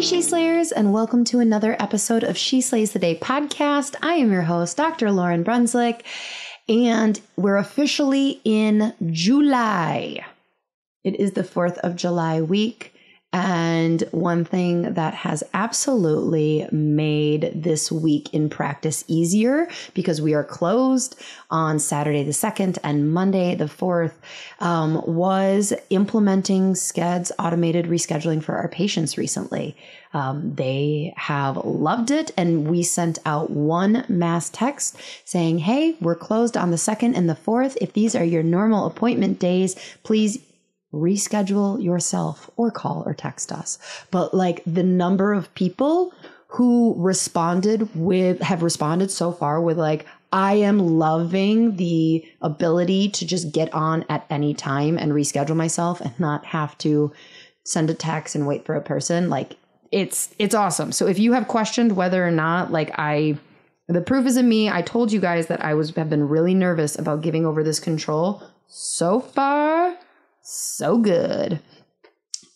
She Slayers, and welcome to another episode of She Slays the Day podcast. I am your host, Dr. Lauren Brunswick, and we're officially in July. It is the 4th of July week, and one thing that has absolutely made this week in practice easier, because we are closed on Saturday the 2nd and Monday the 4th, was implementing SCED's automated rescheduling for our patients recently. They have loved it, and we sent out one mass text saying, hey, we're closed on the 2nd and the 4th. If these are your normal appointment days, please reschedule yourself or call or text us. But like the number of people who have responded so far with like, I am loving the ability to just get on at any time and reschedule myself and not have to send a text and wait for a person. Like it's awesome. So if you have questioned whether or not the proof is in me, I told you guys that have been really nervous about giving over this control. So far, so good.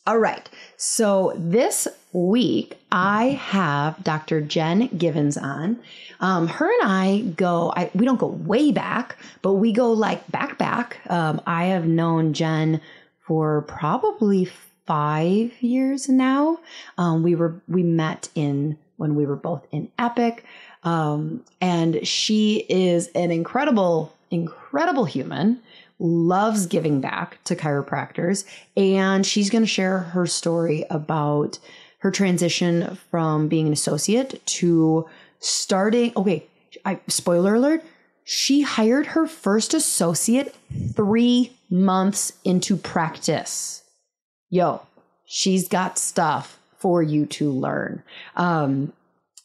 All right. So this week I have Dr. Jen Givens on. Her and I we don't go way back, but we go like back. I have known Jen for probably 5 years now. We met when we were both in Epic. And she is an incredible human. Loves giving back to chiropractors, and she's going to share her story about her transition from being an associate to starting. Okay, spoiler alert, she hired her first associate 3 months into practice. Yo, she's got stuff for you to learn.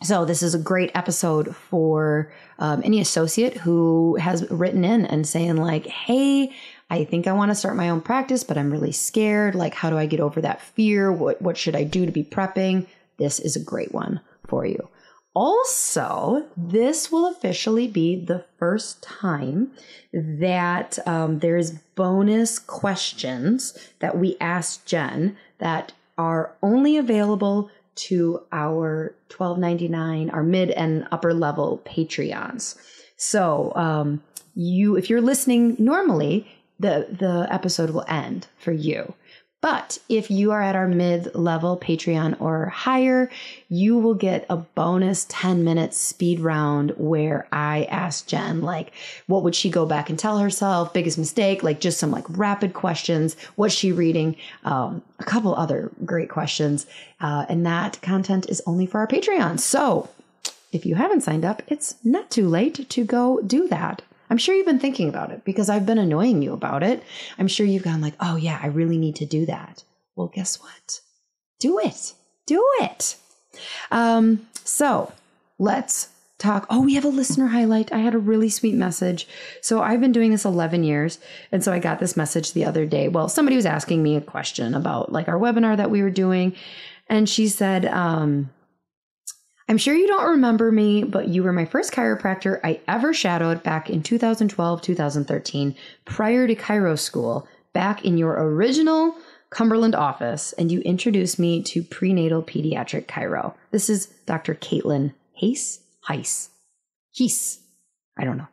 So this is a great episode for any associate who has written in and saying like, hey, I think I want to start my own practice, but I'm really scared. Like, how do I get over that fear? What should I do to be prepping? This is a great one for you. Also, this will officially be the first time that there's bonus questions that we asked Jen that are only available to our $12.99, our mid and upper level Patreons. So if you're listening normally, the episode will end for you. But if you are at our mid-level Patreon or higher, you will get a bonus 10-minute speed round where I ask Jen, like, what would she go back and tell herself? Biggest mistake, like just some like rapid questions. What's she reading? A couple other great questions. And that content is only for our Patreon. So if you haven't signed up, it's not too late to go do that. I'm sure you've been thinking about it because I've been annoying you about it. I'm sure you've gone like, oh yeah, I really need to do that. Well, guess what? Do it. Do it. So let's talk. Oh, we have a listener highlight. I had a really sweet message. So I've been doing this 11 years. And so I got this message the other day. Well, somebody was asking me a question about like our webinar that we were doing. And she said, I'm sure you don't remember me, but you were my first chiropractor I ever shadowed back in 2012, 2013, prior to chiro school, back in your original Cumberland office, and you introduced me to prenatal pediatric chiro. This is Dr. Caitlin Hayes. I don't know.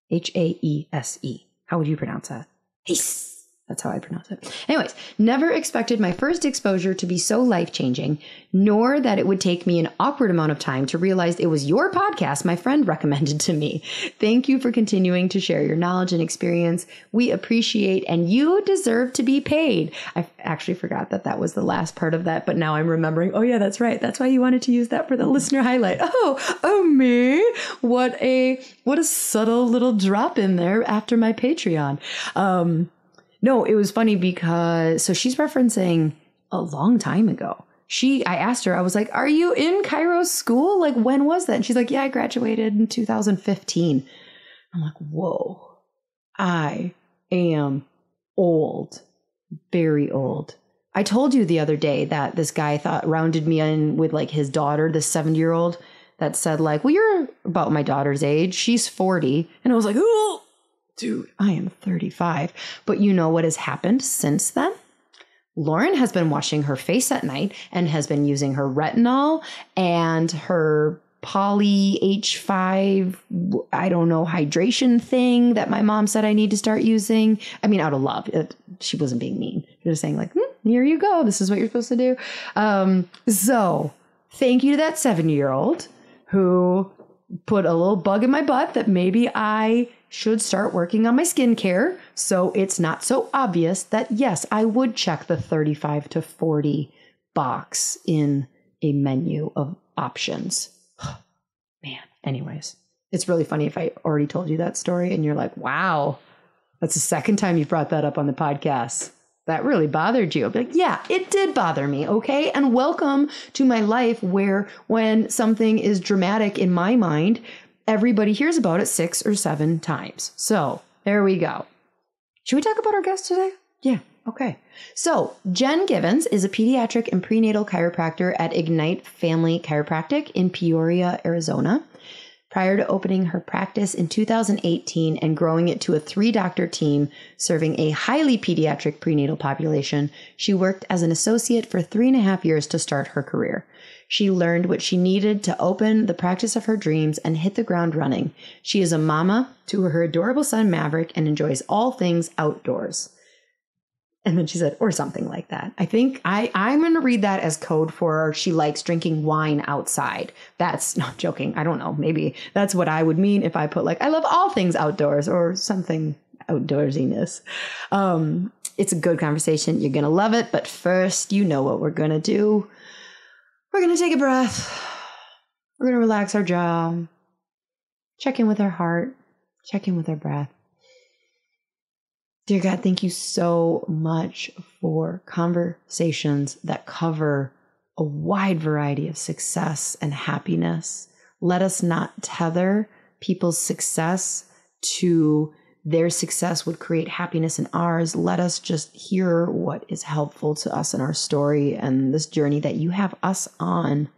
Haese. How would you pronounce that? Hayes. That's how I pronounce it. Anyways, never expected my first exposure to be so life-changing, nor that it would take me an awkward amount of time to realize it was your podcast my friend recommended to me. Thank you for continuing to share your knowledge and experience. We appreciate, and you deserve to be paid. I actually forgot that was the last part of that, but now I'm remembering. Oh yeah, that's right. That's why you wanted to use that for the listener highlight. Oh me. What a subtle little drop in there after my Patreon. No, it was funny because, so she's referencing a long time ago. I asked her, I was like, are you in chiro school? Like, when was that? And she's like, yeah, I graduated in 2015. I'm like, whoa, I am old, very old. I told you the other day that this guy rounded me in with like his daughter, this 70-year-old that said like, well, you're about my daughter's age. She's 40. And I was like, oh, dude, I am 35. But you know what has happened since then? Lauren has been washing her face at night and has been using her retinol and her poly H5, I don't know, hydration thing that my mom said I need to start using. I mean, out of love. She wasn't being mean. She was saying like, here you go. This is what you're supposed to do. So thank you to that 7-year-old who put a little bug in my butt that maybe I should start working on my skincare so it's not so obvious that, yes, I would check the 35 to 40 box in a menu of options. Man, anyways, it's really funny if I already told you that story and you're like, wow, that's the second time you've brought that up on the podcast. That really bothered you. I'll be like, yeah, it did bother me. Okay. And welcome to my life where when something is dramatic in my mind, everybody hears about it 6 or 7 times. So there we go. Should we talk about our guest today? Yeah. Okay. So Jen Givens is a pediatric and prenatal chiropractor at Ignite Family Chiropractic in Peoria, Arizona. Prior to opening her practice in 2018 and growing it to a 3-doctor team serving a highly pediatric prenatal population, she worked as an associate for 3.5 years to start her career. She learned what she needed to open the practice of her dreams and hit the ground running. She is a mama to her adorable son, Maverick, and enjoys all things outdoors. And then she said, or something like that. I think I'm going to read that as code for she likes drinking wine outside. That's not joking. I don't know. Maybe that's what I would mean if I put like, I love all things outdoors or something outdoorsiness. It's a good conversation. You're going to love it. But first, you know what we're going to do. We're going to take a breath. We're going to relax our jaw, check in with our heart, check in with our breath. Dear God, thank you so much for conversations that cover a wide variety of success and happiness. Let us not tether people's success to their success would create happiness in ours. Let us just hear what is helpful to us in our story and this journey that you have us on.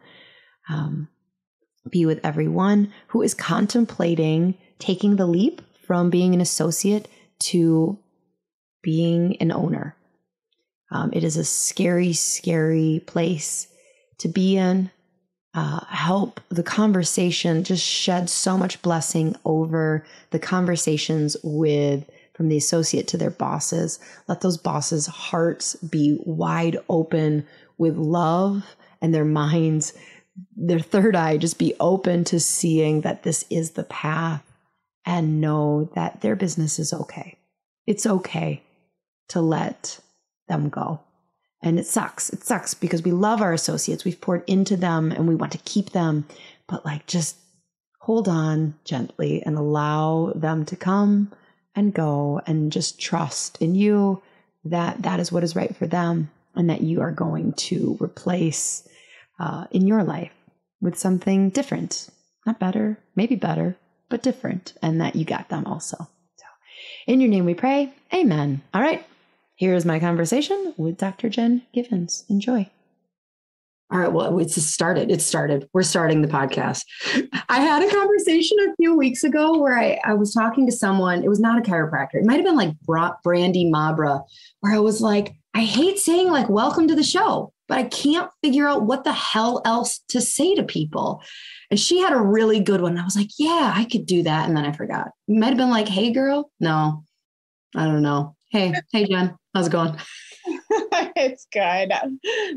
Be with everyone who is contemplating taking the leap from being an associate to being an owner. It is a scary, scary place to be in. Help the conversation just shed so much blessing over the conversations from the associate to their bosses. Let those bosses' hearts be wide open with love and their minds, their third eye just be open to seeing that this is the path and know that their business is okay. It's okay to let them go. And it sucks. It sucks because we love our associates. We've poured into them and we want to keep them, but like just hold on gently and allow them to come and go and just trust in you that that is what is right for them and that you are going to replace in your life with something different, not better, maybe better, but different, and that you got them also. So in your name we pray. Amen. All right. Here is my conversation with Dr. Jen Givens. Enjoy. All right. Well, it's started. It started. We're starting the podcast. I had a conversation a few weeks ago where I was talking to someone. It was not a chiropractor. It might have been like Brandy Mabra, where I was like, I hate saying like, welcome to the show, but I can't figure out what the hell else to say to people. And she had a really good one. I was like, yeah, I could do that. And then I forgot. You might have been like, hey, girl. No, I don't know. Hey, Jen, how's it going? It's good.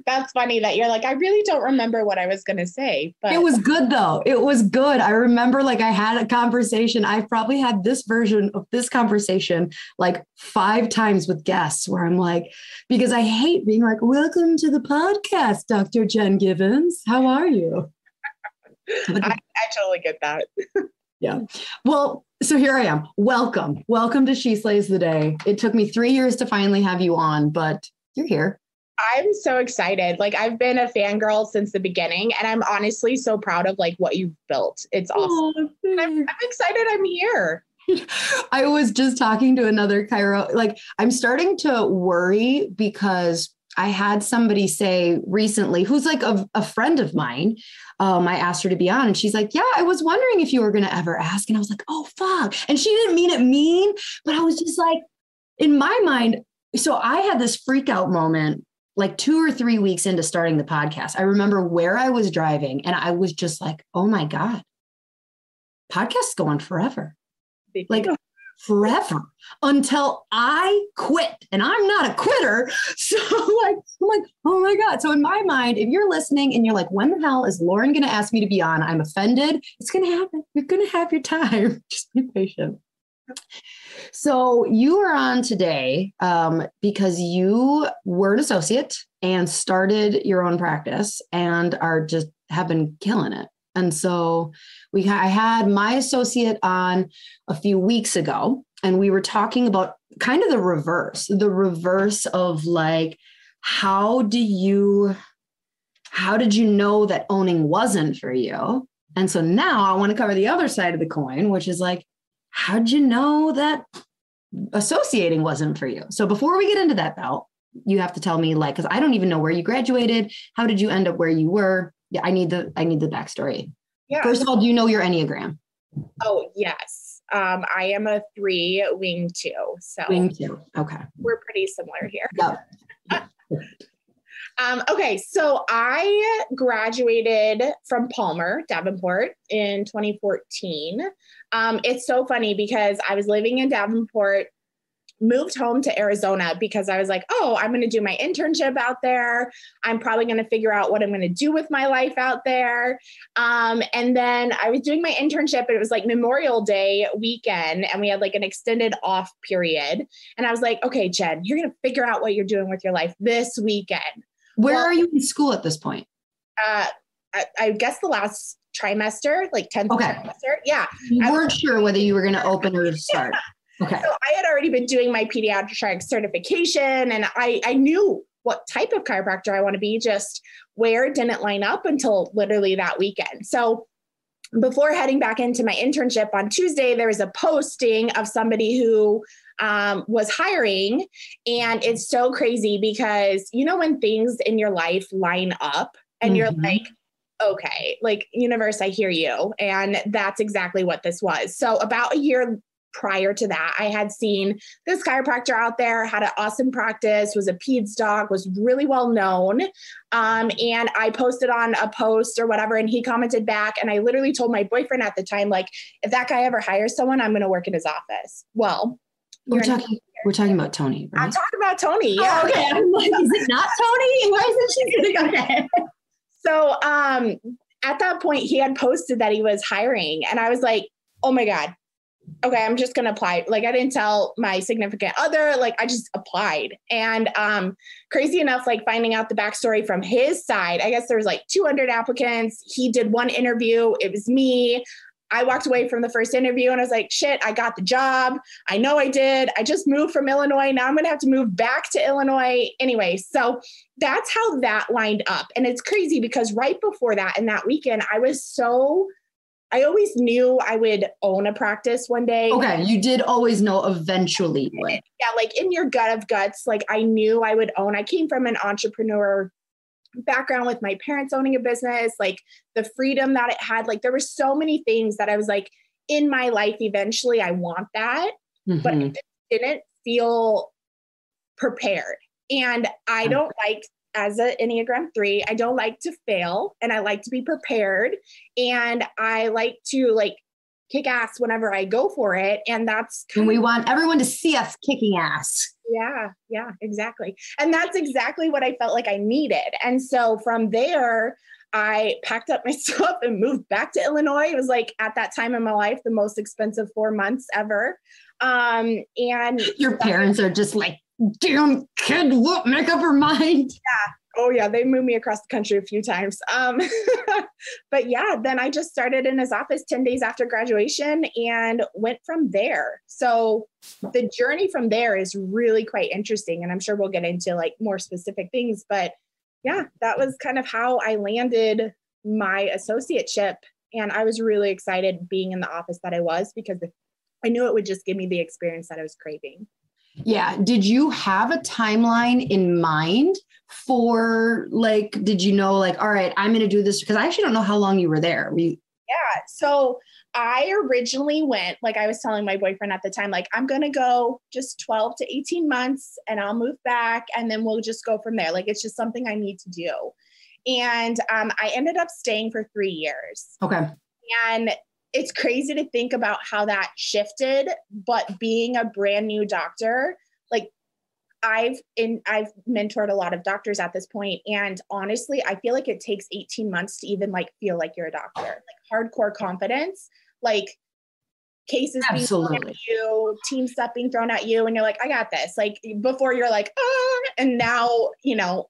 That's funny that you're like, I really don't remember what I was going to say, but it was good though. It was good. I remember like I had a conversation. I probably had this version of this conversation like 5 times with guests where I'm like, because I hate being like, welcome to the podcast, Dr. Jen Givens. How are you? I totally get that. Yeah. Well, so here I am. Welcome. Welcome to She Slays the Day. It took me 3 years to finally have you on, but you're here. I'm so excited. Like I've been a fangirl since the beginning and I'm honestly so proud of like what you've built. It's awesome. I'm excited I'm here. I was just talking to another chiro. Like I'm starting to worry because I had somebody say recently, who's like a friend of mine. I asked her to be on and she's like, yeah, I was wondering if you were going to ever ask. And I was like, oh, fuck. And she didn't mean it mean, but I was just like, in my mind. So I had this freak out moment like 2 or 3 weeks into starting the podcast, I remember where I was driving and I was just like, oh my God, podcasts go on forever. Like forever until I quit. And I'm not a quitter. So I'm like, oh my God. So in my mind, if you're listening and you're like, when the hell is Lauren going to ask me to be on? I'm offended. It's going to happen. You're going to have your time. Just be patient. So you are on today because you were an associate and started your own practice and have been killing it. And so I had my associate on a few weeks ago, and we were talking about kind of the reverse of like, how did you know that owning wasn't for you? And so now I want to cover the other side of the coin, which is like, how'd you know that associating wasn't for you? So before we get into that, Belle, you have to tell me, like, because I don't even know where you graduated. How did you end up where you were? Yeah, I need the backstory. Yeah. First of all, do you know your Enneagram? Oh, yes. I am a 3, wing 2. So wing 2. Okay. We're pretty similar here. Yep. Okay. So I graduated from Palmer, Davenport in 2014. It's so funny because I was living in Davenport, moved home to Arizona because I was like, oh, I'm going to do my internship out there. I'm probably going to figure out what I'm going to do with my life out there. And then I was doing my internship and it was like Memorial Day weekend and we had like an extended off period. And I was like, okay, Jen, you're going to figure out what you're doing with your life this weekend. Where are you in school at this point? I guess the last trimester, like 10th trimester. Yeah. You weren't sure whether you were going to open or start. Okay. So I had already been doing my pediatric certification and I knew what type of chiropractor I want to be, just where didn't line up until literally that weekend. So before heading back into my internship on Tuesday, there was a posting of somebody who was hiring. And it's so crazy because, you know, when things in your life line up and you're like, okay, like universe, I hear you. And that's exactly what this was. So about a year prior to that, I had seen this chiropractor out there, had an awesome practice, was a peds doc, was really well known. And I posted on a post or whatever, and he commented back. And I literally told my boyfriend at the time, like, if that guy ever hires someone, I'm going to work in his office. Well, we're talking about Tony, right? I'm talking about Tony. Yeah. Oh, okay. I'm like, is it not Tony? Why isn't she sitting okay? So at that point, he had posted that he was hiring. And I was like, oh my God. Okay, I'm just going to apply. Like, I didn't tell my significant other, like, I just applied. And crazy enough, like finding out the backstory from his side, I guess there was like 200 applicants. He did one interview. It was me. I walked away from the first interview and I was like, shit, I got the job. I know I did. I just moved from Illinois. Now I'm going to have to move back to Illinois. Anyway, so that's how that lined up. And it's crazy because right before that and that weekend, I always knew I would own a practice one day. Okay. You did always know eventually. Yeah. Like in your gut of guts, like I knew I would own. I came from an entrepreneur background with my parents owning a business, like the freedom that it had. Like there were so many things that I was like, in my life, eventually I want that, but I didn't feel prepared. And I don't like, as an Enneagram 3, I don't like to fail and I like to be prepared and I like to like kick ass whenever I go for it. And and we want everyone to see us kicking ass. Yeah, exactly. And that's exactly what I felt like I needed. And so from there, I packed up my stuff and moved back to Illinois. It was like at that time in my life, the most expensive 4 months ever. And your parents are just like, damn kid, what, make up her mind. Yeah. Oh yeah. They moved me across the country a few times. But yeah, then I just started in his office 10 days after graduation and went from there. So the journey from there is really quite interesting. And I'm sure we'll get into like more specific things, but yeah, that was kind of how I landed my associateship. And I was really excited being in the office that I was because I knew it would just give me the experience that I was craving. Yeah. Did you have a timeline in mind for like, did you know like, all right, I'm going to do this? Because I actually don't know how long you were there. Yeah. So I originally went, like I was telling my boyfriend at the time, like, I'm going to go just 12 to 18 months and I'll move back and then we'll just go from there. Like, it's just something I need to do. And I ended up staying for 3 years. Okay. And it's crazy to think about how that shifted, but being a brand new doctor, like I've mentored a lot of doctors at this point. And honestly, I feel like it takes 18 months to even like feel like you're a doctor, like hardcore confidence, like cases being thrown at you, team stuff being thrown at you. And you're like, I got this. Like before you're like, oh, and now,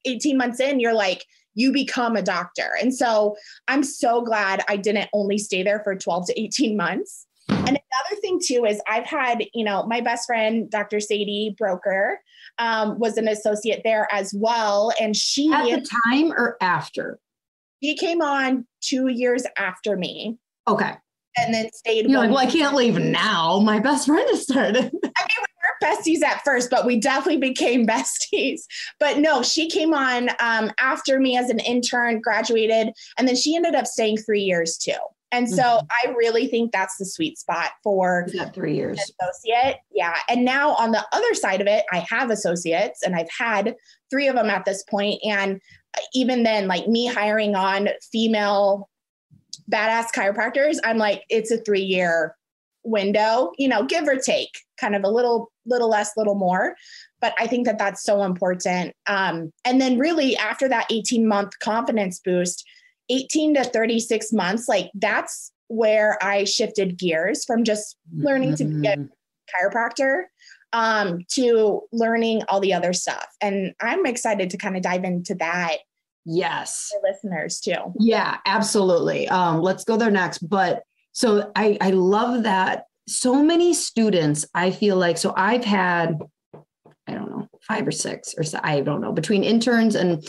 18 months in, you're like, you become a doctor. And so I'm so glad I didn't only stay there for 12 to 18 months. And another thing too, is I've had, my best friend, Dr. Sadie Broker, was an associate there as well. And she at the time or after? She came on 2 years after me. Okay. And then stayed. You're like, well, I can't leave now. My best friend has started. I mean, we were besties at first, but we definitely became besties. But no, she came on after me as an intern, graduated, and then she ended up staying 3 years too. And so I really think that's the sweet spot for 3 years associate. Yeah. And now on the other side of it, I have associates and I've had 3 of them at this point. And even then, like me hiring on female badass chiropractors, I'm like, it's a 3-year window, give or take, kind of a little less, little more. But I think that that's so important. And then really after that 18-month confidence boost, 18 to 36 months, like that's where I shifted gears from just learning to be a chiropractor to learning all the other stuff. And I'm excited to kind of dive into that. Yes. For listeners too. Yeah, absolutely. Let's go there next. But so I love that so many students, I feel like, so I've had, I don't know, 5 or 6 or so, I don't know, between interns and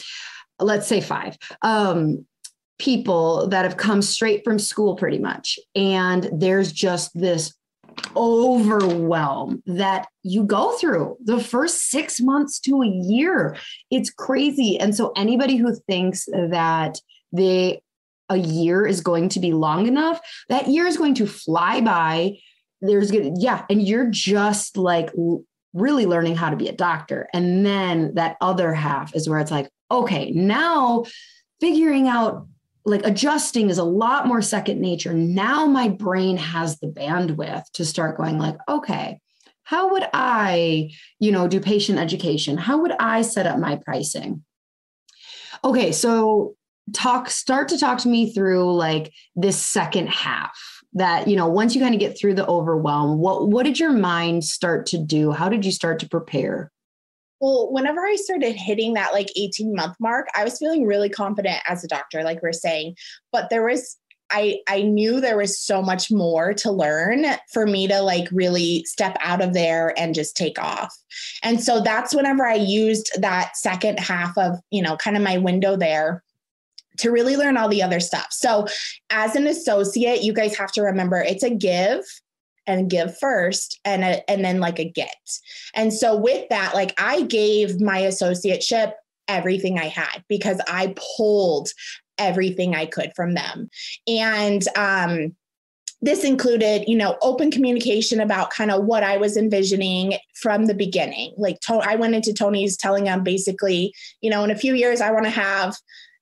let's say 5, people that have come straight from school pretty much. And there's just this overwhelm that you go through the first 6 months to a year. It's crazy. And so anybody who thinks that a year is going to be long enough, that year is going to fly by. And you're just like really learning how to be a doctor. And then that other half is where it's like, okay, now figuring out, like adjusting is a lot more second nature. Now my brain has the bandwidth to start going like, okay, how would I, do patient education? How would I set up my pricing? Okay. So start to talk to me through like this second half that, once you kind of get through the overwhelm, what did your mind start to do? How did you start to prepare? Well, whenever I started hitting that like 18-month mark, I was feeling really confident as a doctor, like we're saying, but I knew there was so much more to learn for me to like really step out of there and just take off. And so that's whenever I used that second half of, kind of my window there to really learn all the other stuff. So as an associate, you guys have to remember it's a give and give first and then like a get. And so with that, like I gave my associateship everything I had because I pulled everything I could from them. And this included, open communication about kind of what I was envisioning from the beginning. Like I went into Tony's telling him basically, in a few years, I want to have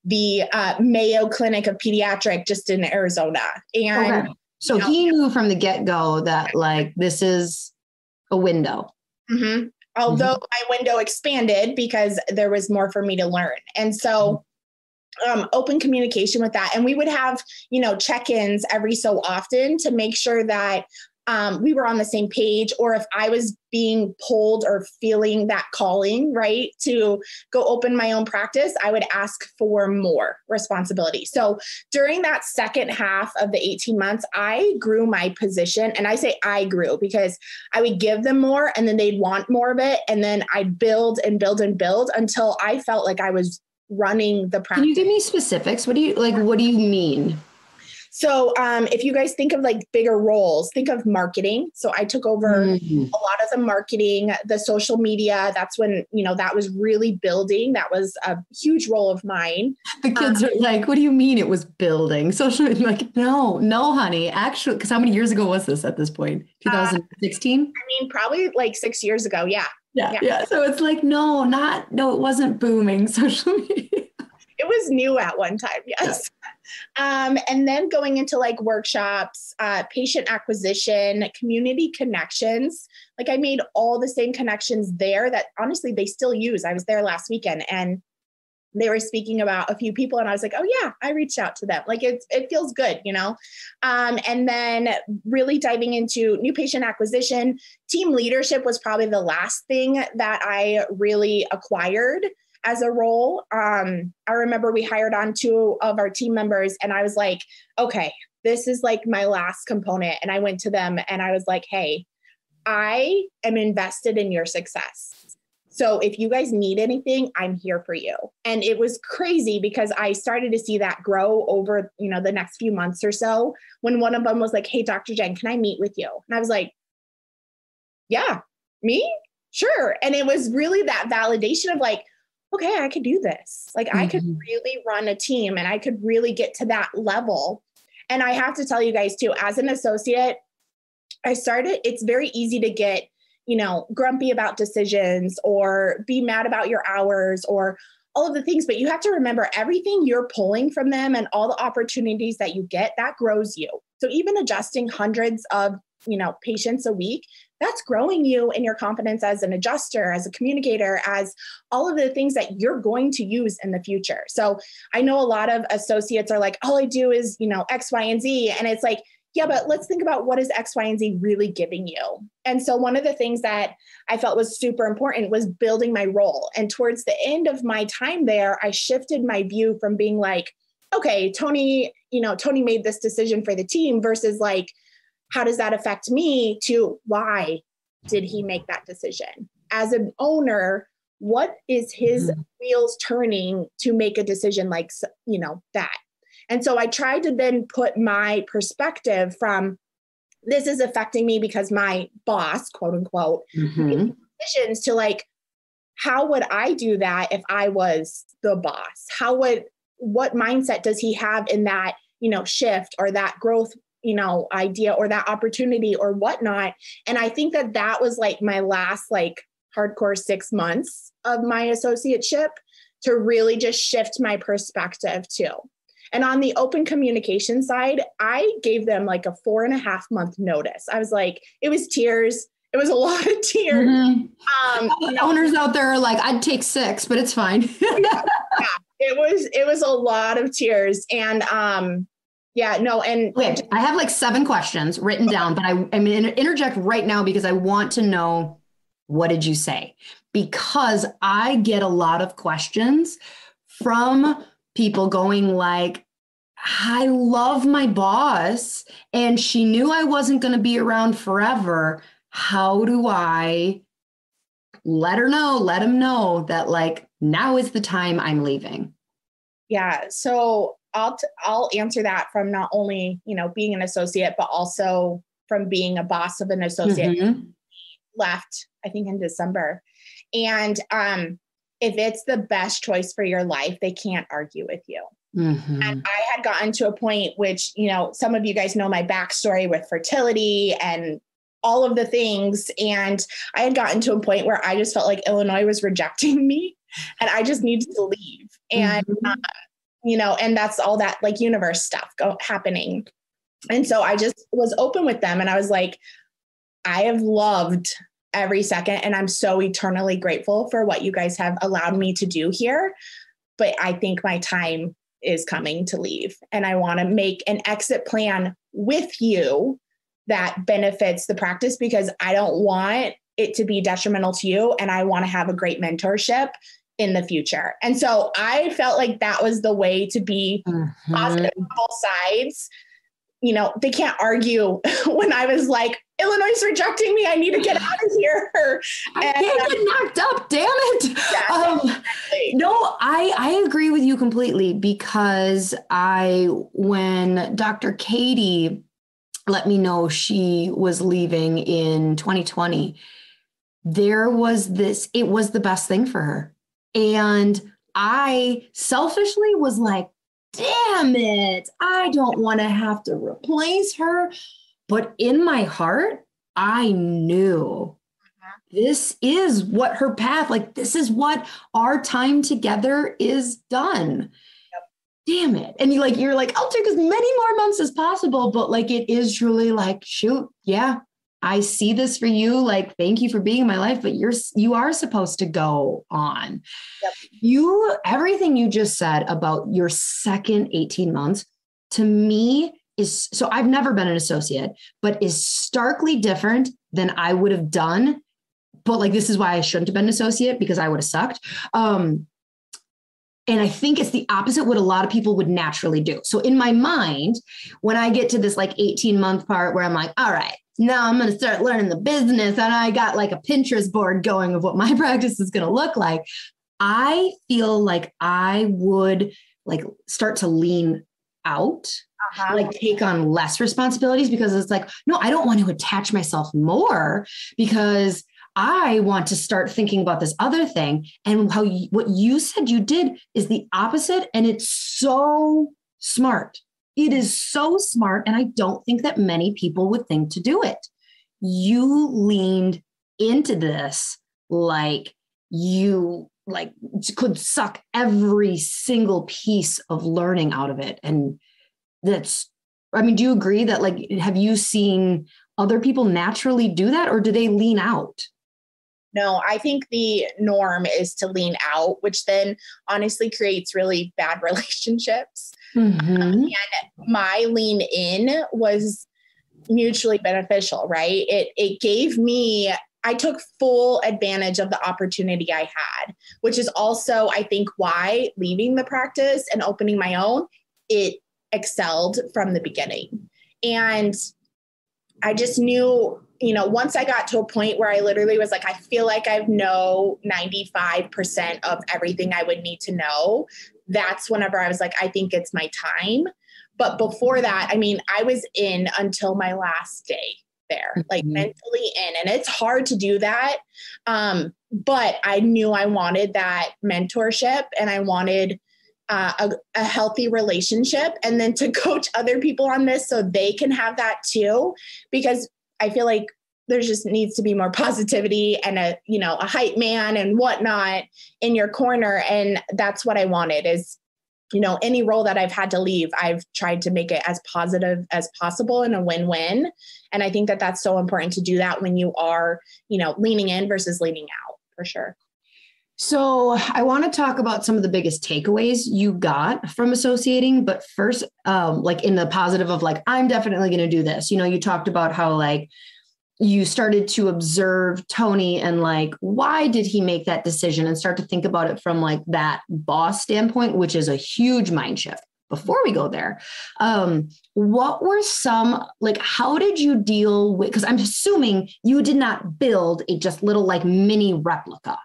the Mayo Clinic of Pediatric just in Arizona. And so he knew from the get-go that like, this is a window. Mm-hmm. Although my window expanded because there was more for me to learn. And so open communication with that. And we would have, check-ins every so often to make sure that we were on the same page, or if I was being pulled or feeling that calling, right, to go open my own practice, I would ask for more responsibility. So during that second half of the 18 months, I grew my position. And I say I grew because I would give them more and then they'd want more of it. And then I'd build and build and build until I felt like I was running the practice. Can you give me specifics? What do you mean? So if you guys think of like bigger roles, think of marketing. So I took over a lot of the marketing, the social media. That's when, that was really building. That was a huge role of mine. The kids are like, what do you mean it was building? Social media, like, no, honey, actually, because how many years ago was this at this point? 2016? Probably like 6 years ago. Yeah. Yeah. So it's like, no, it wasn't booming social media. It was new at one time. Yes. And then going into like workshops, patient acquisition, community connections. Like I made all the same connections there that honestly they still use. I was there last weekend and they were speaking about a few people and I was like, oh yeah, I reached out to them. Like it feels good, and then really diving into new patient acquisition. Team leadership was probably the last thing that I really acquired as a role. I remember we hired on 2 of our team members and I was like, okay, this is like my last component. And I went to them and I was like, hey, I am invested in your success. So if you guys need anything, I'm here for you. And it was crazy because I started to see that grow over, the next few months or so when one of them was like, hey, Dr. Jen, can I meet with you? And I was like, yeah, me? Sure. And it was really that validation of like, okay, I could do this. Like I could really run a team and I could really get to that level. And I have to tell you guys too, as an associate, it's very easy to get, grumpy about decisions or be mad about your hours or all of the things, but you have to remember everything you're pulling from them and all the opportunities that you get, that grows you. So even adjusting hundreds of, patients a week, that's growing you in your confidence as an adjuster, as a communicator, as all of the things that you're going to use in the future. So I know a lot of associates are like, all I do is, X, Y, and Z. And it's like, yeah, but let's think about what is X, Y, and Z really giving you. And so one of the things that I felt was super important was building my role. And towards the end of my time there, I shifted my view from being like, okay, Tony made this decision for the team versus like, how does that affect me, to why did he make that decision? As an owner, what is his wheels turning to make a decision like, that? And so I tried to then put my perspective from this is affecting me because my boss, quote unquote, made decisions to like, how would I do that if I was the boss? What mindset does he have in that, shift or that growth, idea or that opportunity or whatnot? And I think that was like my last like hardcore 6 months of my associateship to really just shift my perspective too. And on the open communication side, I gave them like a 4.5 month notice. I was like, it was tears. It was a lot of tears. Owners out there are like, I'd take 6, but it's fine. Yeah, it was a lot of tears. And Wait, I have like 7 questions written down, but I'm going to interject right now because I want to know, what did you say? Because I get a lot of questions from people going like, I love my boss and she knew I wasn't going to be around forever. How do I let him know that like now is the time I'm leaving? Yeah. So I'll answer that from not only, being an associate, but also from being a boss of an associate. Left, I think, in December. And if it's the best choice for your life, they can't argue with you. And I had gotten to a point which, some of you guys know my backstory with fertility and all of the things. And I had gotten to a point where I just felt like Illinois was rejecting me and I just needed to leave. And, and that's all that like universe stuff happening. And so I just was open with them. And I was like, I have loved every second. And I'm so eternally grateful for what you guys have allowed me to do here. But I think my time is coming to leave. And I want to make an exit plan with you that benefits the practice because I don't want it to be detrimental to you. And I want to have a great mentorship in the future. And so I felt like that was the way to be positive on both sides. They can't argue when I was like, Illinois is rejecting me. I need to get out of here. I can't get knocked up. Damn it. Exactly. No, I agree with you completely because when Dr. Katie let me know she was leaving in 2020, it was the best thing for her. And I selfishly was like, damn it, I don't want to have to replace her. But in my heart, I knew this is what her path, like this is what our time together is done. Damn it. And you're like, I'll take as many more months as possible. But like, it is truly like, shoot, yeah, I see this for you. Like, thank you for being in my life, but you are supposed to go on. Yep. Everything you just said about your second 18 months to me is, so I've never been an associate, but is starkly different than I would have done. But like, this is why I shouldn't have been an associate, because I would have sucked. And I think it's the opposite what a lot of people would naturally do. So in my mind, when I get to this like 18-month part where I'm like, all right, now I'm going to start learning the business, and I got like a Pinterest board going of what my practice is going to look like, I feel like I would like start to lean out, like take on less responsibilities, because it's like, no, I don't want to attach myself more, because I want to start thinking about this other thing. And what you said you did is the opposite. And it's so smart. It is so smart. And I don't think that many people would think to do it. You leaned into this like you could suck every single piece of learning out of it. And do you agree that like, have you seen other people naturally do that, or do they lean out? No, I think the norm is to lean out, which then honestly creates really bad relationships. Mm-hmm. And my lean in was mutually beneficial, right? It gave me, I took full advantage of the opportunity I had, which is also, I think, why leaving the practice and opening my own, it excelled from the beginning. And I just knew, once I got to a point where I literally was like, I feel like I know 95% of everything I would need to know, that's whenever I was like, I think it's my time. But before that, I was in until my last day there, like mentally in, and it's hard to do that. But I knew I wanted that mentorship, and I wanted a healthy relationship, and then to coach other people on this so they can have that too, because I feel like there just needs to be more positivity and a hype man and whatnot in your corner. And that's what I wanted is, any role that I've had to leave, I've tried to make it as positive as possible and a win-win. And I think that that's so important to do that when you are, leaning in versus leaning out, for sure. So I want to talk about some of the biggest takeaways you got from associating, but first, like in the positive of like, I'm definitely going to do this. You talked about how like you started to observe Tony and like, why did he make that decision, and start to think about it from like that boss standpoint, which is a huge mind shift. Before we go there, what were how did you deal with, because I'm assuming you did not build a just little like mini replica.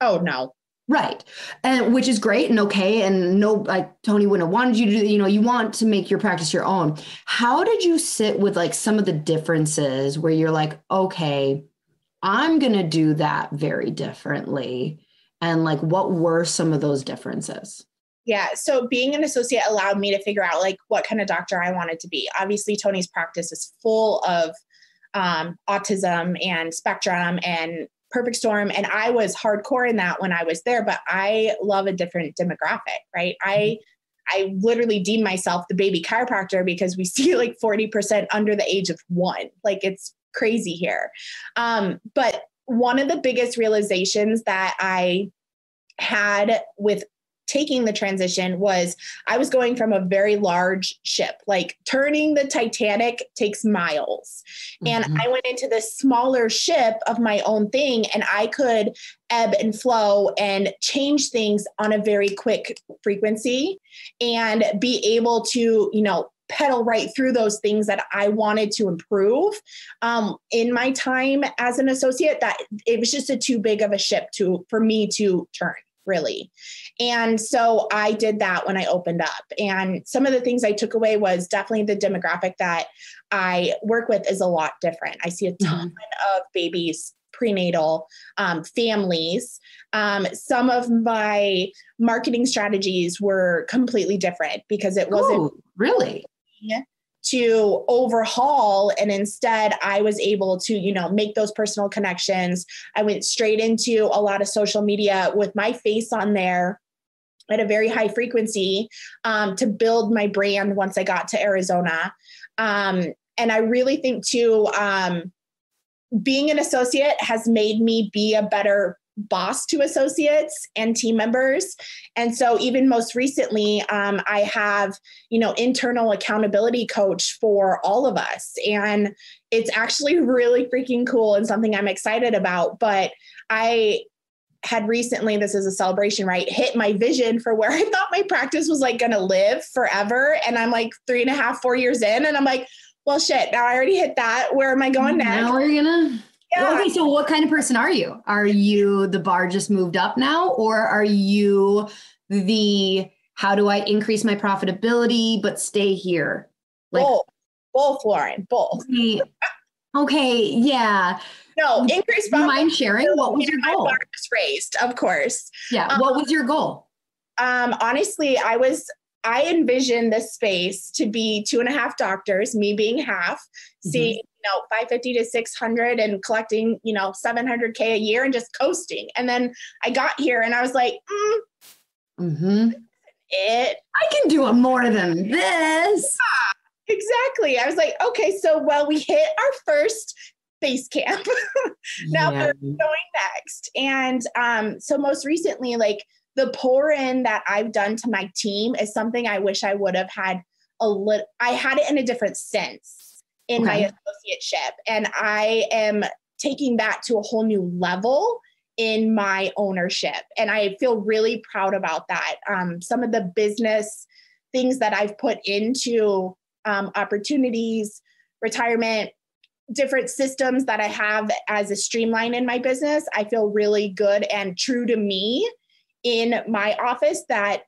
Oh, no. Right. And which is great and okay. And no, like Tony wouldn't have wanted you to do, you want to make your practice your own. How did you sit with like some of the differences where you're like, okay, I'm going to do that very differently? And like, what were some of those differences? Yeah. So being an associate allowed me to figure out like what kind of doctor I wanted to be. Obviously, Tony's practice is full of autism and spectrum and perfect storm. And I was hardcore in that when I was there, but I love a different demographic, right? I literally deem myself the baby chiropractor because we see like 40% under the age of 1. Like it's crazy here. But one of the biggest realizations that I had with taking the transition was I was going from a very large ship, like turning the Titanic takes miles. And I went into this smaller ship of my own thing, and I could ebb and flow and change things on a very quick frequency and be able to, pedal right through those things that I wanted to improve in my time as an associate, that it was just too big of a ship for me to turn, really. And so I did that when I opened up. And some of the things I took away was definitely the demographic that I work with is a lot different. I see a ton of babies, prenatal, families. Some of my marketing strategies were completely different because it wasn't really to overhaul. And instead I was able to, make those personal connections. I went straight into a lot of social media with my face on there at a very high frequency to build my brand once I got to Arizona. And I really think too, being an associate has made me be a better boss to associates and team members. And so even most recently, I have, internal accountability coach for all of us. And it's actually really freaking cool and something I'm excited about. But I had recently, this is a celebration, right? Hit my vision for where I thought my practice was like going to live forever. And I'm like 3.5, 4 years in, and I'm like, well, shit, now I already hit that. Where am I going next? Now we're gonna. Yeah. Okay, so what kind of person are you? Are you the bar just moved up now, or are you the how do I increase my profitability but stay here? Like both, Lauren, both. Okay, yeah. No, increase. Do you mind sharing? What was your goal? My bar was raised, of course. Yeah. What was your goal? Honestly, I envisioned this space to be 2.5 doctors, me being half, seeing, 550 to 600 and collecting, $700K a year and just coasting. And then I got here and I was like, I can do it more than this. Yeah, exactly. I was like, okay, so we hit our first base camp. Now we're going next. And so most recently, like, the pour in that I've done to my team is something I wish I would have had I had it in a different sense in my associateship. And I am taking that to a whole new level in my ownership. And I feel really proud about that. Some of the business things that I've put into opportunities, retirement, different systems that I have as a streamline in my business, I feel really good and true to me in my office that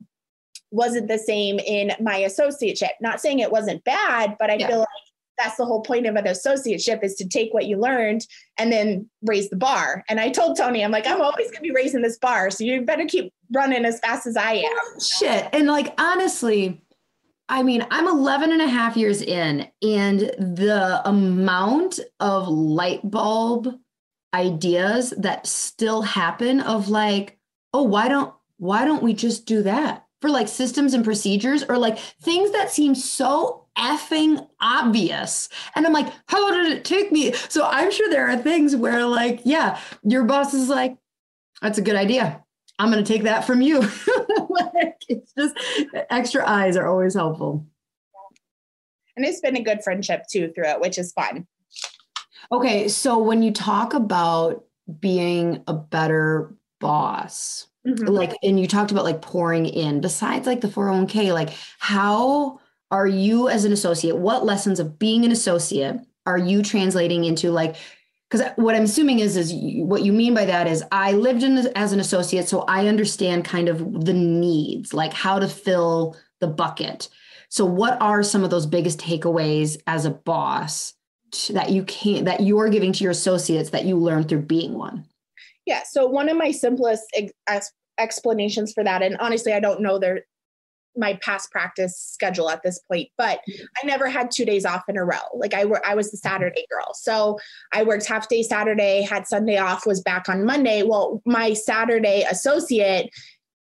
wasn't the same in my associateship. Not saying it wasn't bad, but I feel like that's the whole point of an associateship is to take what you learned and then raise the bar. And I told Tony, I'm like, I'm always going to be raising this bar. So you better keep running as fast as I am. Shit. And like, honestly, I mean, I'm 11 and a half years in, and the amount of light bulb ideas that still happen of like, oh, why don't we just do that for like systems and procedures or like things that seem so effing obvious. And I'm like, how did it take me? So I'm sure there are things where like, yeah, your boss is like, that's a good idea. I'm going to take that from you. Like, it's just extra eyes are always helpful. And it's been a good friendship too through it, which is fun. Okay. So when you talk about being a better boss, like, and you talked about like pouring in, besides like the 401k, like how are you as an associate, what lessons of being an associate are you translating into like, because what I'm assuming is what you mean by that is I lived as an associate, so I understand kind of the needs, like how to fill the bucket. So what are some of those biggest takeaways as a boss that you're giving to your associates that you learned through being one? Yeah. So one of my simplest explanations for that, and honestly, I don't know my past practice schedule at this point, but I never had 2 days off in a row. Like I was the Saturday girl. So I worked half day Saturday, had Sunday off, was back on Monday. Well, my Saturday associate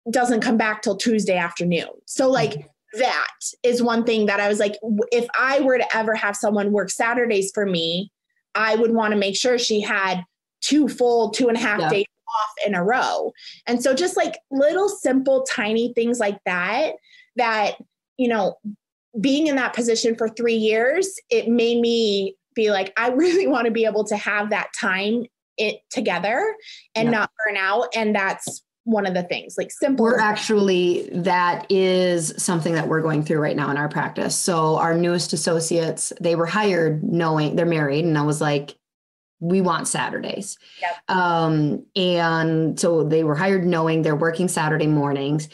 doesn't come back till Tuesday afternoon. So like that is one thing that I was like, if I were to ever have someone work Saturdays for me, I would want to make sure she had 2 full 2.5 days off in a row. And so just like little simple, tiny things like that, being in that position for 3 years, it made me be like, I really want to be able to have that time together and not burn out. And that's one of the things, like simple. That is something that we're going through right now in our practice. So our newest associates, they were hired knowing they're married. And I was like, we want Saturdays. Yep. And so they were hired knowing they're working Saturday mornings.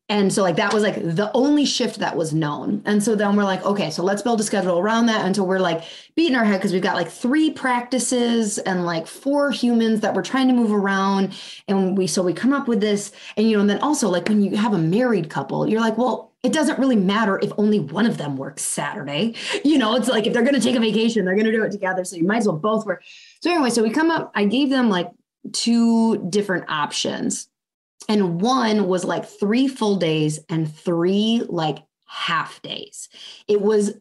And so like, that was like the only shift that was known. And so then we're like, okay, so let's build a schedule around that until we're like beating our head because we've got like 3 practices and like 4 humans that we're trying to move around. And we come up with this and, and then also like when you have a married couple, you're like, well, it doesn't really matter if only one of them works Saturday. It's like, if they're going to take a vacation, they're going to do it together. So you might as well both work. So anyway, so we come up, I gave them like 2 different options. And one was like 3 full days and 3 like half days. It was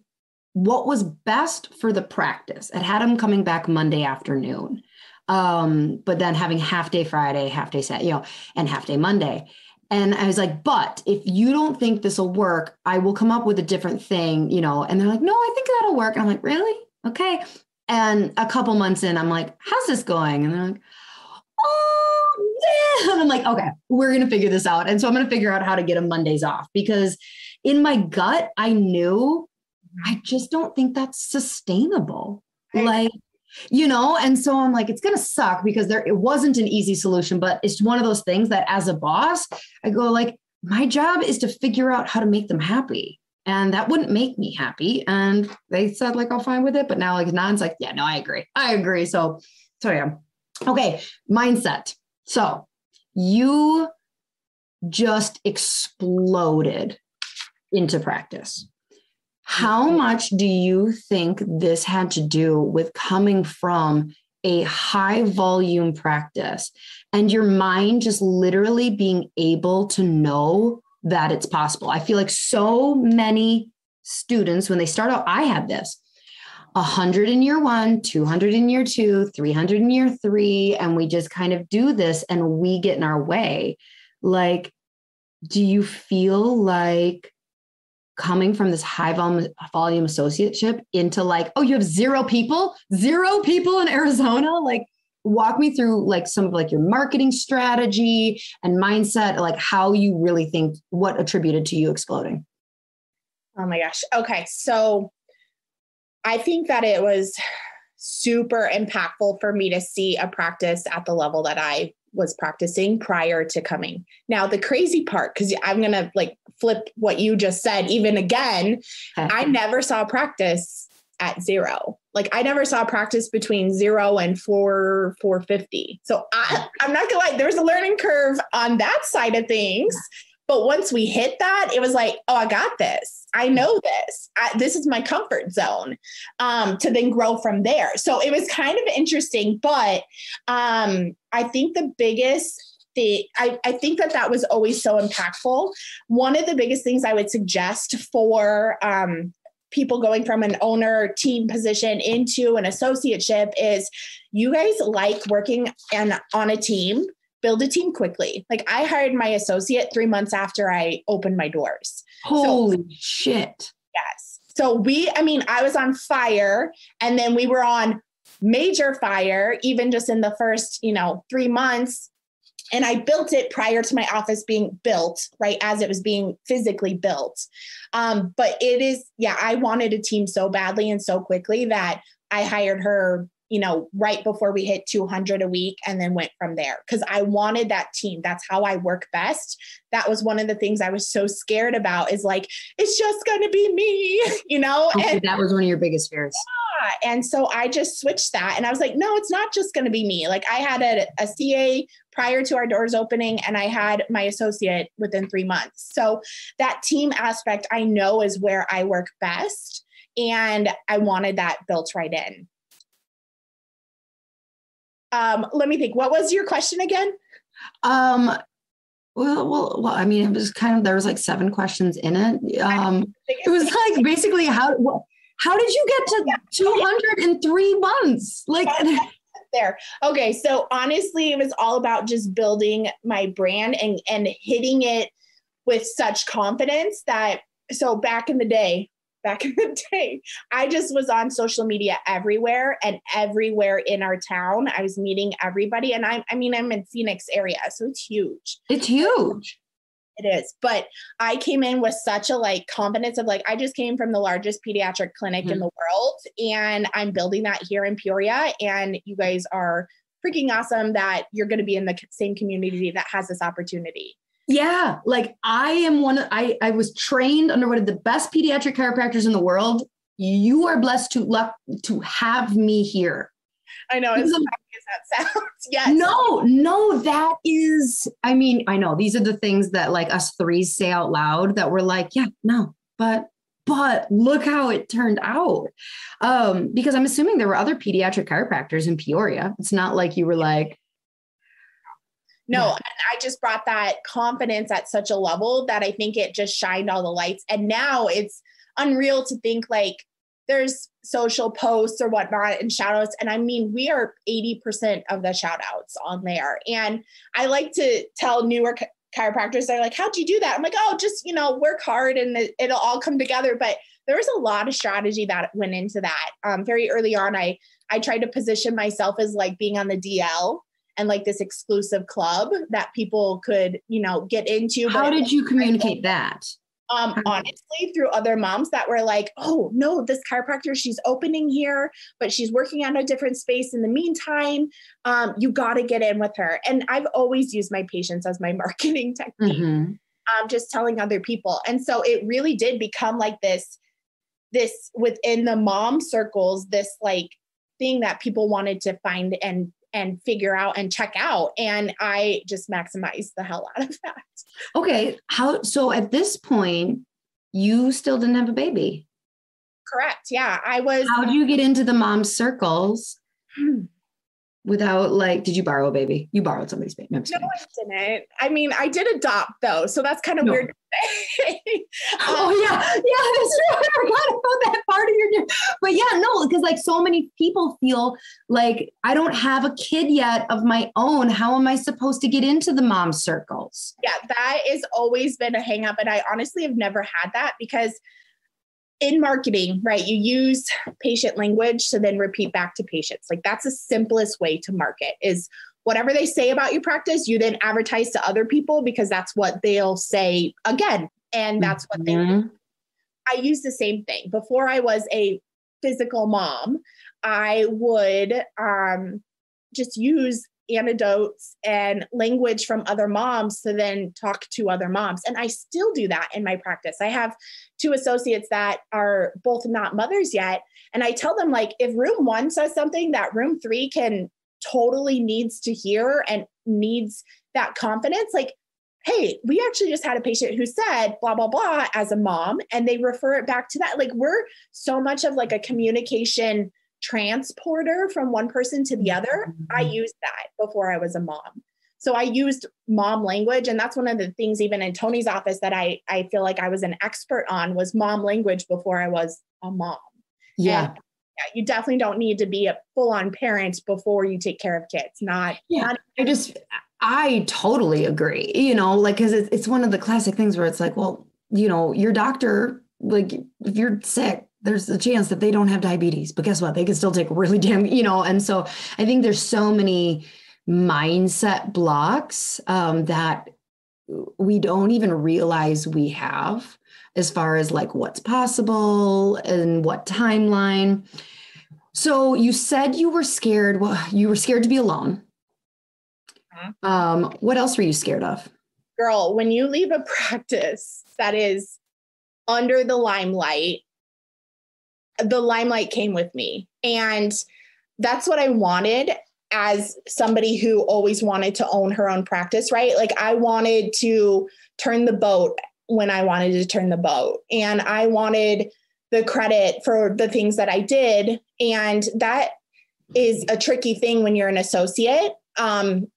what was best for the practice. It had them coming back Monday afternoon, but then having half day Friday, half day Saturday, and half day Monday. And I was like, but if you don't think this will work, I will come up with a different thing, And they're like, no, I think that'll work. And I'm like, really? Okay. And a couple months in, I'm like, how's this going? And they're like, oh, yeah. And I'm like, okay, we're going to figure this out. And so I'm going to figure out how to get them Mondays off because in my gut, I knew I just don't think that's sustainable. Like, and so I'm like, it's going to suck because it wasn't an easy solution, but it's one of those things that as a boss, I go like, my job is to figure out how to make them happy. And that wouldn't make me happy. And they said like, I'm fine with it. But now like Nan's like, yeah, no, I agree. So yeah. Okay. Mindset. So you just exploded into practice. How much do you think this had to do with coming from a high volume practice and your mind just literally being able to know that it's possible? I feel like so many students, when they start out, I had this 100 in year 1, 200 in year 2, 300 in year 3. And we just kind of do this and we get in our way. Like, do you feel like coming from this high volume associateship into like, oh, you have 0 people in Arizona? Like, walk me through like some of like your marketing strategy and mindset, like how you really think what attributed to you exploding. Oh my gosh. Okay. So I think that it was super impactful for me to see a practice at the level that I was practicing prior to coming. Now, the crazy part, because I'm going to like flip what you just said, even again, I never saw practice at 0. Like I never saw practice between 0 and 450. So I'm not gonna lie, there's a learning curve on that side of things. But once we hit that, it was like, oh, I got this. I know this. This is my comfort zone, to then grow from there. So it was kind of interesting, but I think the biggest thing, I think that was always so impactful. One of the biggest things I would suggest for people going from an owner team position into an associateship is you guys like working on a team. Build a team quickly. Like I hired my associate 3 months after I opened my doors. Holy shit. Yes. So I was on fire and then we were on major fire, even just in the first, 3 months. And I built it prior to my office being built, right? As it was being physically built. But I wanted a team so badly and so quickly that I hired her right before we hit 200 a week and then went from there because I wanted that team. That's how I work best. That was one of the things I was so scared about is like, it's just going to be me, Okay, and that was one of your biggest fears. Yeah. And so I just switched that and I was like, no, it's not just going to be me. Like I had a CA prior to our doors opening and I had my associate within 3 months. So that team aspect I know is where I work best. And I wanted that built right in. Let me think. What was your question again? Well, it was kind of, there was like 7 questions in it. It was like basically how did you get to 200 in 3 months? Like there. Okay. So honestly, it was all about just building my brand and hitting it with such confidence that, so back in the day, back in the day, I just was on social media everywhere and everywhere in our town. I was meeting everybody. And I'm in Phoenix area, so it's huge. It's huge. It is. But I came in with such a like confidence of like, I just came from the largest pediatric clinic in the world, and I'm building that here in Peoria. And you guys are freaking awesome that you're going to be in the same community that has this opportunity. Yeah. Like I was trained under one of the best pediatric chiropractors in the world. You are blessed to have me here. I know. As happy as that sounds. Yes. No, that is, I know these are the things that like us threes say out loud that we're like, yeah, no, but look how it turned out. Because I'm assuming there were other pediatric chiropractors in Peoria. It's not like you were like, no, yeah. I just brought that confidence at such a level that I think it just shined all the lights. And now it's unreal to think like there's social posts or whatnot and shout outs. And we are 80% of the shout outs on there. And I like to tell newer chiropractors, they're like, how'd you do that? I'm like, oh, just, work hard and it'll all come together. But there was a lot of strategy that went into that. Very early on, I tried to position myself as like being on the DL and like this exclusive club that people could, get into. How did you communicate that? Honestly, through other moms that were like, oh no, this chiropractor, she's opening here, but she's working on a different space in the meantime. You got to get in with her. And I've always used my patients as my marketing technique, just telling other people. And so it really did become like this within the mom circles, this like thing that people wanted to find and figure out and check out. And I just maximized the hell out of that. Okay. So at this point, you still didn't have a baby? Correct. Yeah. How do you get into the mom circles without like, did you borrow a baby? You borrowed somebody's baby. No, I didn't. I did adopt though. So that's kind of weird to say. Oh yeah. Yeah. That's true. I forgot about that part of your, but yeah, no, because like so many people feel like I don't have a kid yet of my own. How am I supposed to get into the mom circles? Yeah. That has always been a hang up. And I honestly have never had that because in marketing, right, you use patient language to then repeat back to patients. Like that's the simplest way to market is whatever they say about your practice, you then advertise to other people because that's what they'll say again. And that's what they do. I use the same thing. Before I was a physical mom, I would just use anecdotes and language from other moms to then talk to other moms. And I still do that in my practice. I have 2 associates that are both not mothers yet. And I tell them like, if room 1 says something that room 3 totally needs to hear and needs that confidence, like, hey, we actually just had a patient who said blah, blah, blah as a mom, and they refer it back to that. Like we're so much of like a communication transporter from one person to the other. I used that before I was a mom. So I used mom language. And that's one of the things even in Tony's office that I feel like I was an expert on was mom language before I was a mom. Yeah. And you definitely don't need to be a full-on parent before you take care of kids. I totally agree, like, cause it's one of the classic things where it's like, well, your doctor, like if you're sick, there's a chance that they don't have diabetes, but guess what? They can still take really damn, and so I think there's so many mindset blocks that we don't even realize we have as far as like what's possible and what timeline. So you said you were scared. Well, you were scared to be alone. What else were you scared of? Girl, when you leave a practice that is under the limelight came with me. And that's what I wanted as somebody who always wanted to own her own practice, right? Like I wanted to turn the boat when I wanted to turn the boat. And I wanted the credit for the things that I did. And that is a tricky thing when you're an associate. And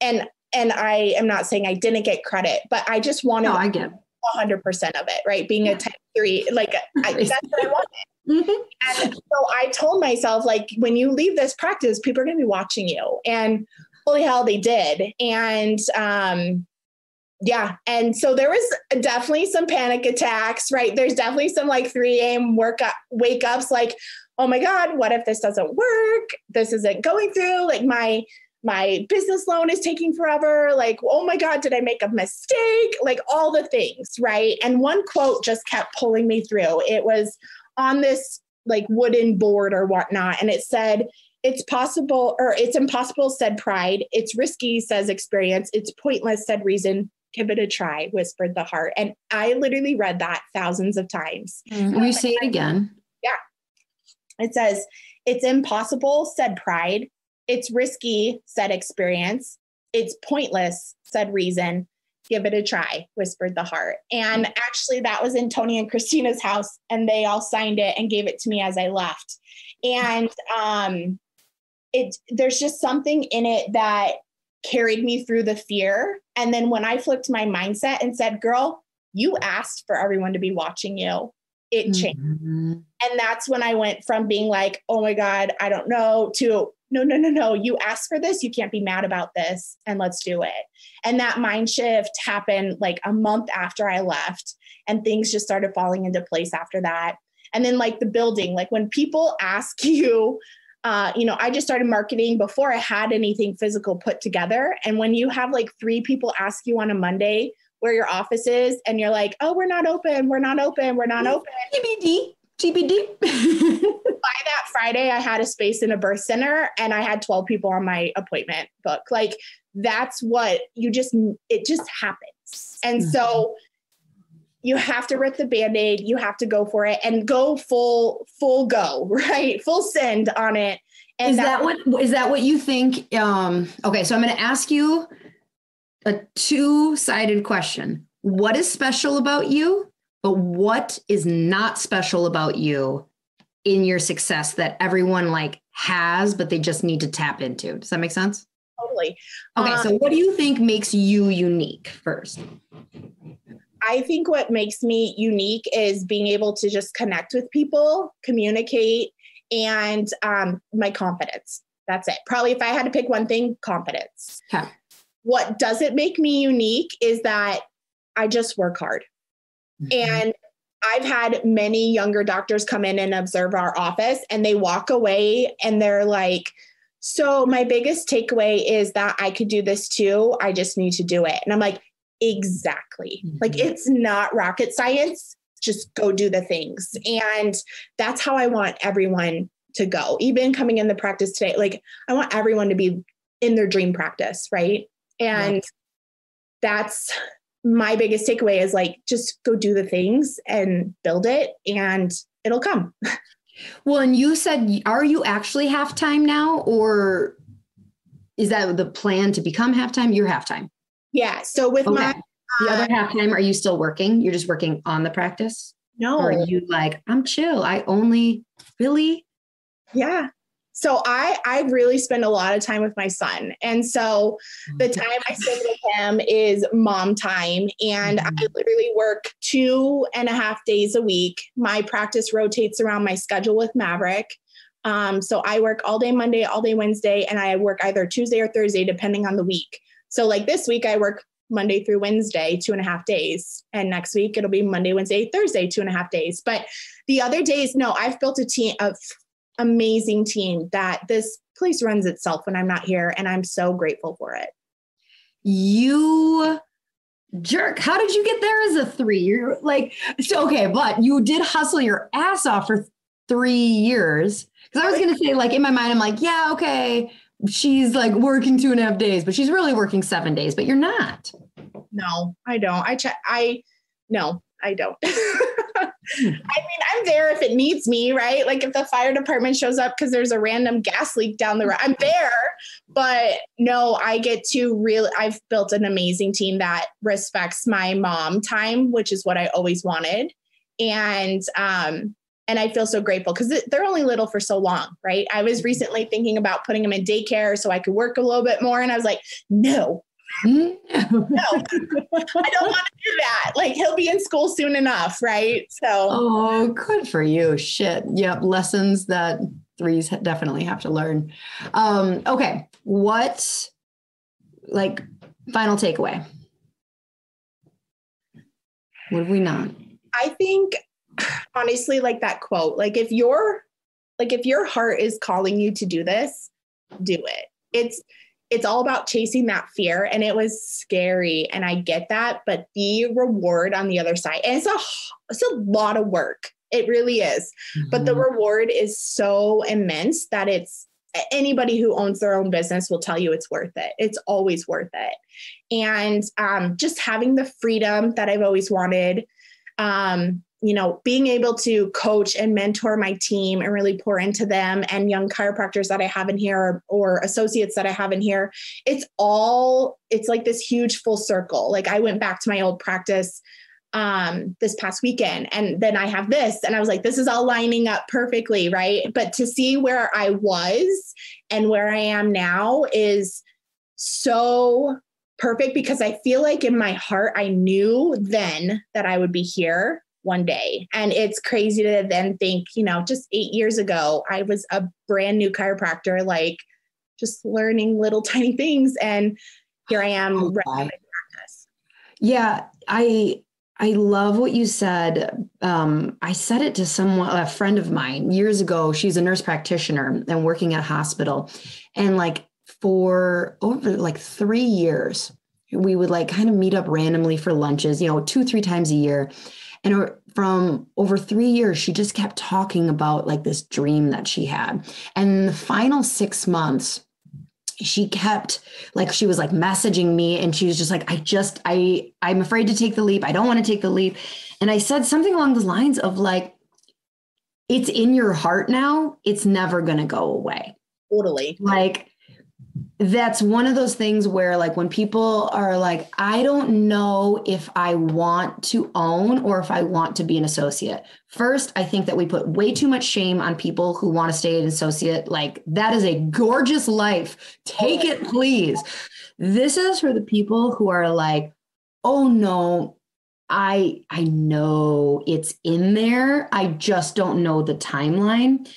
I am not saying I didn't get credit, but I just wanted I get 100% of it, right? Being a type 3, like that's what I wanted. And so I told myself, like, when you leave this practice, people are going to be watching you. And holy hell, they did. And Yeah. And so there was definitely some panic attacks, right? There's definitely some like 3 a.m. wake ups, like, oh my God, what if this doesn't work? This isn't going through. Like my business loan is taking forever. Like, oh my God, did I make a mistake? Like all the things, right? And one quote just kept pulling me through. It was on this like wooden board or whatnot. And it said, it's possible, or it's impossible, said pride. It's risky, says experience. It's pointless, said reason. Give it a try, whispered the heart. And I literally read that thousands of times. Will you say it again? Yeah. It says, it's impossible, said pride. It's risky, said experience. It's pointless, said reason. Give it a try, whispered the heart. And actually that was in Tony and Christina's house, and they all signed it and gave it to me as I left. And there's just something in it that carried me through the fear. And then when I flipped my mindset and said, girl, you asked for everyone to be watching you, it changed. Mm-hmm. And that's when I went from being like, oh my God, I don't know, to no, you asked for this. You can't be mad about this, and let's do it. And that mind shift happened like a month after I left, and things just started falling into place after that. And then like the building, like when people ask you, I just started marketing before I had anything physical put together. And when you have like 3 people ask you on a Monday where your office is, and you're like, oh, we're not open. TBD. By that Friday, I had a space in a birth center, and I had 12 people on my appointment book. Like that's what it just happens. And so you have to rip the Band-Aid, you have to go for it and go full go, right? Full send on it. And is that what you think? Okay. So I'm going to ask you a 2-sided question. What is special about you, but what is not special about you in your success that everyone like has, but they just need to tap into? Does that make sense? Totally. Okay. So what do you think makes you unique first? I think what makes me unique is being able to just connect with people, communicate, and my confidence. That's it. Probably if I had to pick one thing, confidence. Okay. What doesn't make me unique is that I just work hard. Mm-hmm. And I've had many younger doctors come in and observe our office, and they walk away and they're like, so my biggest takeaway is that I could do this too. I just need to do it. And I'm like, exactly. Mm-hmm. Like it's not rocket science. Just go do the things. And that's how I want everyone to go. Even coming in the practice today, like I want everyone to be in their dream practice. Right. And that's my biggest takeaway is like, just go do the things and build it, and it'll come. Well, and you said, are you actually half-time now, or is that the plan to become half-time? You're half-time. Yeah. So with the other half-time, are you still working? You're just working on the practice? No. Or are you like, I'm chill. I only really. Yeah. So I really spend a lot of time with my son. And so the time I spend with him is mom time. And I literally work 2.5 days a week. My practice rotates around my schedule with Maverick. So I work all day Monday, all day Wednesday, and I work either Tuesday or Thursday, depending on the week. So like this week I work Monday through Wednesday, 2.5 days. And next week it'll be Monday, Wednesday, Thursday, 2.5 days. But the other days, no, I've built a team of amazing team that this place runs itself when I'm not here. And I'm so grateful for it. You jerk. How did you get there as a 3? You're like, so, okay, but you did hustle your ass off for 3 years. Because I was going to say, like, in my mind, I'm like, yeah, okay, she's like working 2.5 days, but she's really working 7 days, but you're not. No, I don't. No, I don't. I mean, I'm there if it needs me, right? Like if the fire department shows up because there's a random gas leak down the road, I'm there. But no, I've built an amazing team that respects my mom time, which is what I always wanted. And I feel so grateful because they're only little for so long, right? I was recently thinking about putting them in daycare so I could work a little bit more. And I was like, no, I don't want to do that. Like he'll be in school soon enough. Right. So. Oh, good for you. Shit. Yep. Lessons that 3s definitely have to learn. Okay. What, like, final takeaway? Would we not? I think honestly, like that quote, like if your heart is calling you to do this, do it. It's all about chasing that fear. And it was scary. And I get that, but the reward on the other side, and it's a lot of work. It really is. Mm-hmm. But the reward is so immense that anybody who owns their own business will tell you it's worth it. It's always worth it. And just having the freedom that I've always wanted, being able to coach and mentor my team and really pour into them and young chiropractors that I have in here or associates that I have in here, it's like this huge full circle. Like I went back to my old practice this past weekend, and then I have this, and I was like, this is all lining up perfectly. Right. But to see where I was and where I am now is so perfect, because I feel like in my heart, I knew then that I would be here one day. And it's crazy to then think, just 8 years ago, I was a brand new chiropractor, like just learning little tiny things. And here I am. Okay. Ready to practice. Yeah. I love what you said. I said it to a friend of mine years ago. She's a nurse practitioner and working at a hospital. And like for over like 3 years, we would like kind of meet up randomly for lunches, 2-3 times a year. And from over 3 years, she just kept talking about like this dream that she had. And in the final 6 months, she was like messaging me, and she was just like, I'm afraid to take the leap. I don't want to take the leap. And I said something along the lines of like, it's in your heart now. It's never going to go away. Totally. Like, that's one of those things where like when people are like, I don't know if I want to own or if I want to be an associate. First, I think that we put way too much shame on people who want to stay an associate. Like, that is a gorgeous life. Take it, please. This is for the people who are like, oh no, I know it's in there. I just don't know the timeline.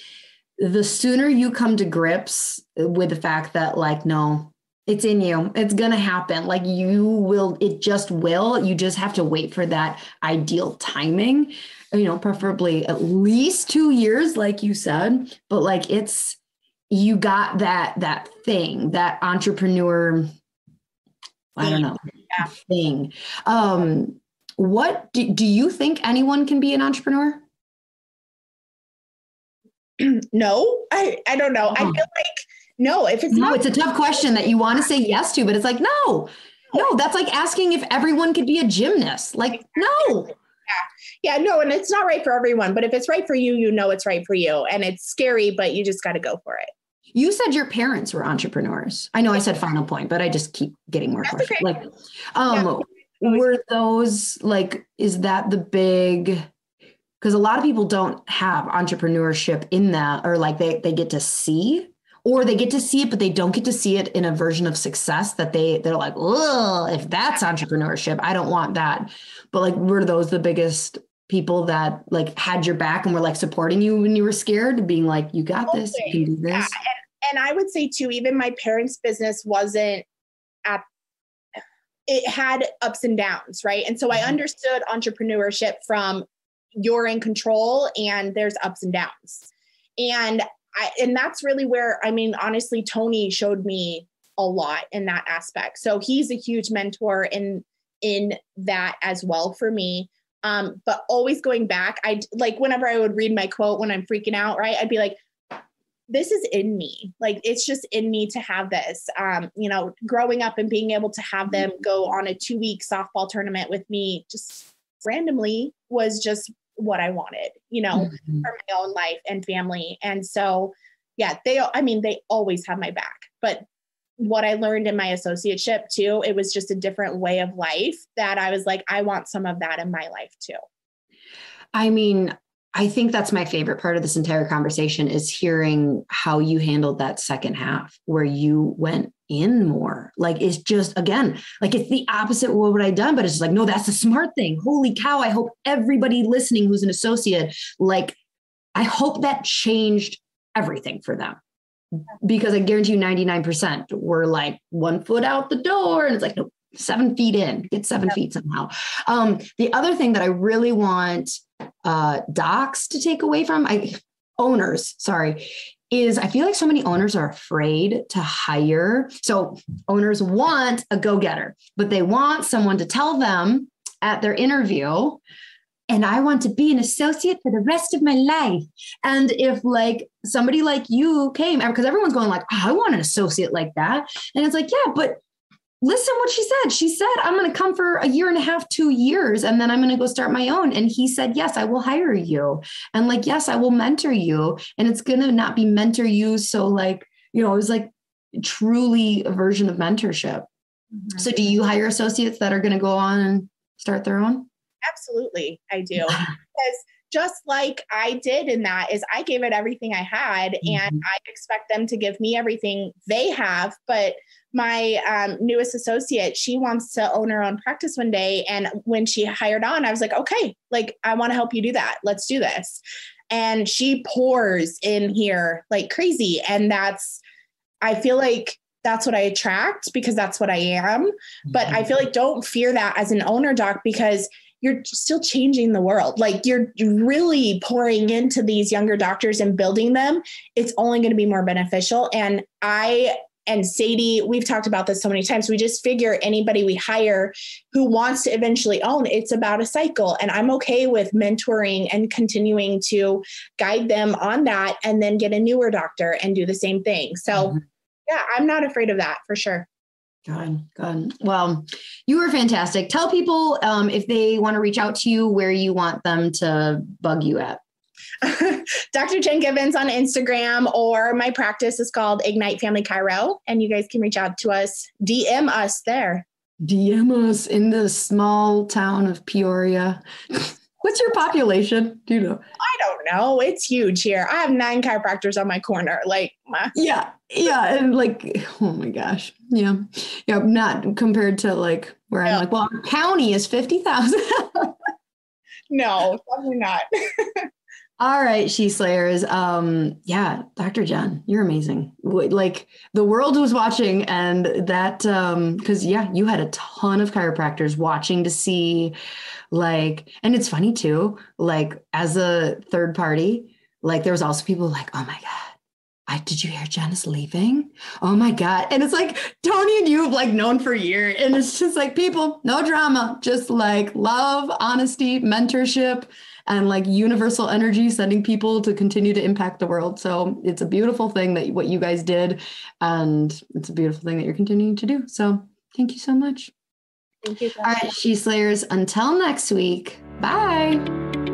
The sooner you come to grips with the fact that like, no, it's in you, it's going to happen. Like it just will. You just have to wait for that ideal timing, preferably at least 2 years, like you said, but like you got that thing, that entrepreneur, I don't know, thing. What do you think anyone can be an entrepreneur? No, I don't know. I feel like no, if it's it's a tough question that you want to say yes to, but it's like, no, that's like asking if everyone could be a gymnast. Like, no. Yeah, no. And it's not right for everyone, but if it's right for you, it's right for you, and it's scary, but you just got to go for it. You said your parents were entrepreneurs. I know I said final point, but I just keep getting more questions. Okay. Like, were those like, is that the big, because a lot of people don't have entrepreneurship in that, or like they get to see, or they get to see it, but they don't get to see it in a version of success that they're like, oh, if that's entrepreneurship, I don't want that. But like, were those the biggest people that like had your back and were like supporting you when you were scared, being like, you got this, you can do this? Yeah. And I would say too, even my parents' business it had ups and downs, right? And so I understood entrepreneurship from you're in control and there's ups and downs. And that's really where, honestly, Tony showed me a lot in that aspect. So he's a huge mentor in that as well for me. But always going back, whenever I would read my quote when I'm freaking out, right, I'd be like, this is in me. Like, it's just in me to have this, growing up and being able to have them go on a 2-week softball tournament with me just randomly was just what I wanted, for my own life and family. And so, yeah, they always have my back, but what I learned in my associateship too, it was just a different way of life that I was like, I want some of that in my life too. I think that's my favorite part of this entire conversation is hearing how you handled that second half where you went in more. Like, it's just, again, like it's the opposite of what I'd done, but it's just like, no, that's a smart thing. Holy cow. I hope everybody listening who's an associate, like, I hope that changed everything for them, because I guarantee you 99% were like 1 foot out the door. And it's like, nope, 7 feet in, get 7 feet somehow. The other thing that I really want docs to take away from owners, is I feel like so many owners are afraid to hire. So owners want a go-getter, but they want someone to tell them at their interview, and I want to be an associate for the rest of my life. And if like somebody like you came, because everyone's going like, oh, I want an associate like that. And it's like, yeah, but listen what she said. She said, I'm going to come for 1.5 to 2 years, and then I'm going to go start my own. And he said, yes, I will hire you. And like, yes, I will mentor you. And it's going to not be mentor you. So like, it was like truly a version of mentorship. Mm-hmm. So do you hire associates that are going to go on and start their own? Absolutely, I do. Because just like I did in that is I gave it everything I had, and I expect them to give me everything they have. But my newest associate, she wants to own her own practice one day. And when she hired on, I was like, okay, like, I want to help you do that. Let's do this. And she pours in here like crazy. And I feel like that's what I attract because that's what I am. But I feel like don't fear that as an owner doc, because you're still changing the world. Like you're really pouring into these younger doctors and building them. It's only going to be more beneficial. And Sadie, we've talked about this so many times. We just figure anybody we hire who wants to eventually own, it's about a cycle. And I'm okay with mentoring and continuing to guide them on that and then get a newer doctor and do the same thing. So yeah, I'm not afraid of that for sure. Good. Well, you were fantastic. Tell people if they want to reach out to you, where you want them to bug you at. Dr. Jen Givens on Instagram, or my practice is called Ignite Family Chiro, and you guys can reach out to us, DM us there. DM us in the small town of Peoria. What's your population? Do you know? I don't know. It's huge here. I have 9 chiropractors on my corner. Yeah. And like, oh my gosh. Yeah. Not compared to like where I'm like, well, our county is 50,000. No, probably not. All right, She Slayers. Dr. Jen, you're amazing. Like the world was watching, and that, because you had a ton of chiropractors watching to see, like, and it's funny too, like as a third party, like there was also people like, oh my God, did you hear Jen is leaving? Oh my God. And it's like Tony and you have like known for years, and it's just like people, no drama, just like love, honesty, mentorship, and like universal energy, sending people to continue to impact the world. So it's a beautiful thing that what you guys did, and it's a beautiful thing that you're continuing to do. So thank you so much. Thank you. All right, She Slayers, until next week. Bye.